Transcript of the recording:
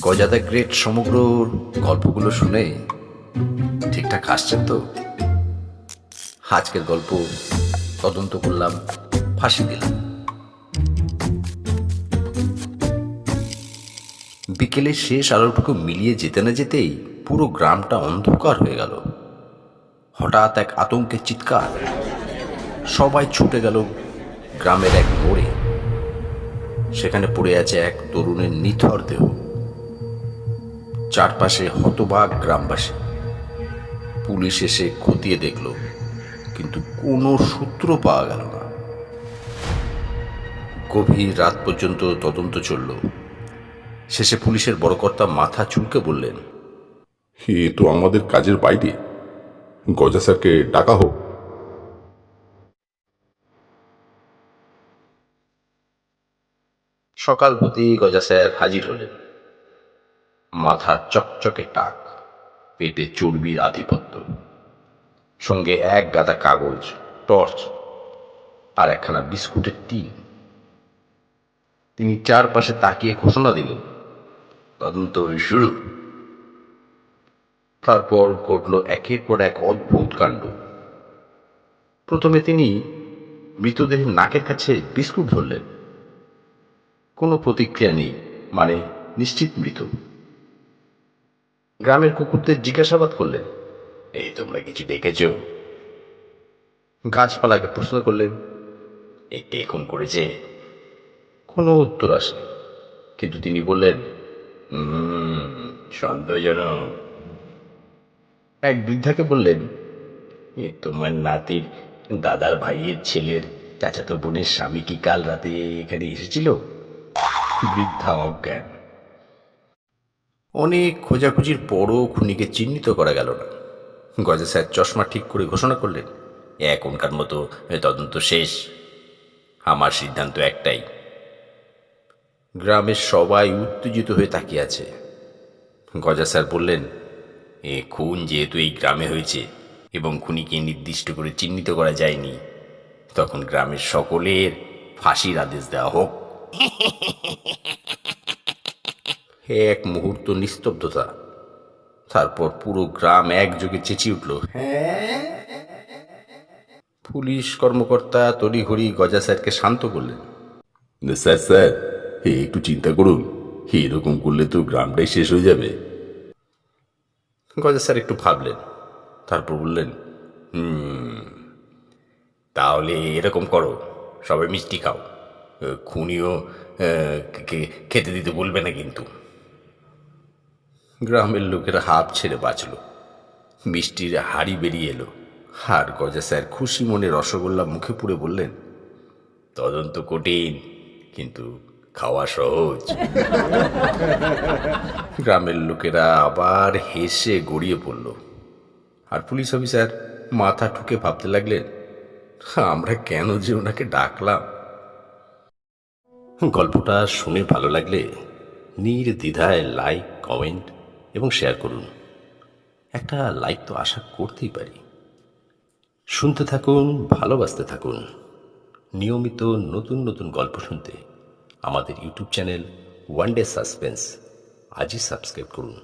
গজা the great সমগ্র গল্পগুলো শুনে ঠিকঠাক হাসছেন তো? আজকের গল্প তদন্ত করলাম, ফাঁসি দিলাম। বিকেলের শেষ আলোটুকু মিলিয়ে যেতে না যেতেই পুরো গ্রামটা অন্ধকার হয়ে গেল। হঠাৎ এক আতঙ্কের চিৎকার। সবাই ছুটে গেল গ্রামের এক মোড়ে। সেখানে পড়ে আছে এক তরুণের নিথর দেহ। চারপাশে হতবাক গ্রামবাসী। পুলিশ এসে খতিয়ে দেখল, কিন্তু কোনো সূত্র পাওয়া গেল না। গভীর রাত পর্যন্ত তদন্ত চলল। শেষে পুলিশের বড় কর্তা মাথা চুলকে বললেন, এ তো আমাদের কাজের বাইরে, গজা স্যারকে ডাকা হোক। সকাল হতেই গজা স্যার হাজির হলেন। মাথার চকচকে টাক, পেটে চর্বির আধিপত্য, সঙ্গে এক গাদা কাগজ, টর্চ আর একখানা বিস্কুটের টিন। তিনি চারপাশে তাকিয়ে ঘোষণা দিলেন, তদন্ত শুরু। তারপর ঘটল একের পর এক অদ্ভুত কাণ্ড। প্রথমে তিনি মৃতদেহের নাকের কাছে বিস্কুট ধরলেন। কোনো প্রতিক্রিয়া নেই, মানে নিশ্চিত মৃত। গ্রামের কুকুরদের জিজ্ঞাসাবাদ করলেন, এই তোমরা কিছু দেখেছ? গাছপালাকে প্রশ্ন করলেন, কে খুন করেছে? কোনো উত্তর আসেনি, কিন্তু তিনি বললেন, সন্দেহজনক। এক বৃদ্ধাকে বললেন, এ তোমার নাতির দাদার ভাইয়ের ছেলের চাচাতো বোনের স্বামী কি কাল রাতে এখানে এসেছিল? বৃদ্ধা অজ্ঞান। অনেক খোঁজাখুঁজির পরও খুনিকে চিহ্নিত করা গেল না। গজা স্যার চশমা ঠিক করে ঘোষণা করলেন, এখনকার মতো তদন্ত শেষ। আমার সিদ্ধান্ত একটাই। গ্রামের সবাই উত্তেজিত হয়ে তাকিয়ে আছে। গজা স্যার বললেন, এ খুন যেহেতু এই গ্রামে হয়েছে এবং খুনিকে নির্দিষ্ট করে চিহ্নিত করা যায়নি, তখন গ্রামের সকলের ফাঁসির আদেশ দেওয়া হোক। এক মুহূর্ত নিস্তব্ধতা। তারপর পুরো গ্রাম একযোগে চেঁচিয়ে উঠল, হ্যাঁ। পুলিশ কর্মকর্তা তড়িঘড়ি গজা স্যারকে শান্ত করলেন। স্যার স্যার, একটু চিন্তা করুন, এরকম করলে তো গ্রামটাই শেষ হয়ে যাবে। গজা স্যার একটু ভাবলেন, তারপর বললেন, তাহলে এরকম করো, সবাই মিষ্টি খাও। খুনিও খেতে দিতে বলবে না কিন্তু। গ্রামের লোকেরা হাঁপ ছেড়ে বাঁচল। মিষ্টির হাড়ি বেরিয়ে এলো, আর গজা স্যার খুশি মনে রসগোল্লা মুখে পুরে বললেন, তদন্ত কঠিন, কিন্তু খাওয়া সহজ। গ্রামের লোকেরা আবার হেসে গড়িয়ে পড়ল, আর পুলিশ অফিসার মাথা ঠুকে ভাবতে লাগলেন, আমরা কেন যে ওনাকে ডাকলাম। গল্পটা শুনে ভালো লাগলে নির্দ্বিধায় লাইক, কমেন্ট এবং শেয়ার করুন। একটা লাইক তো আশা করতেই পারি। শুনতে থাকুন, ভালোবাসতে থাকুন। নিয়মিত নতুন নতুন গল্প শুনতে আমাদের YouTube channel one day suspense আজই সাবস্ক্রাইব করুন।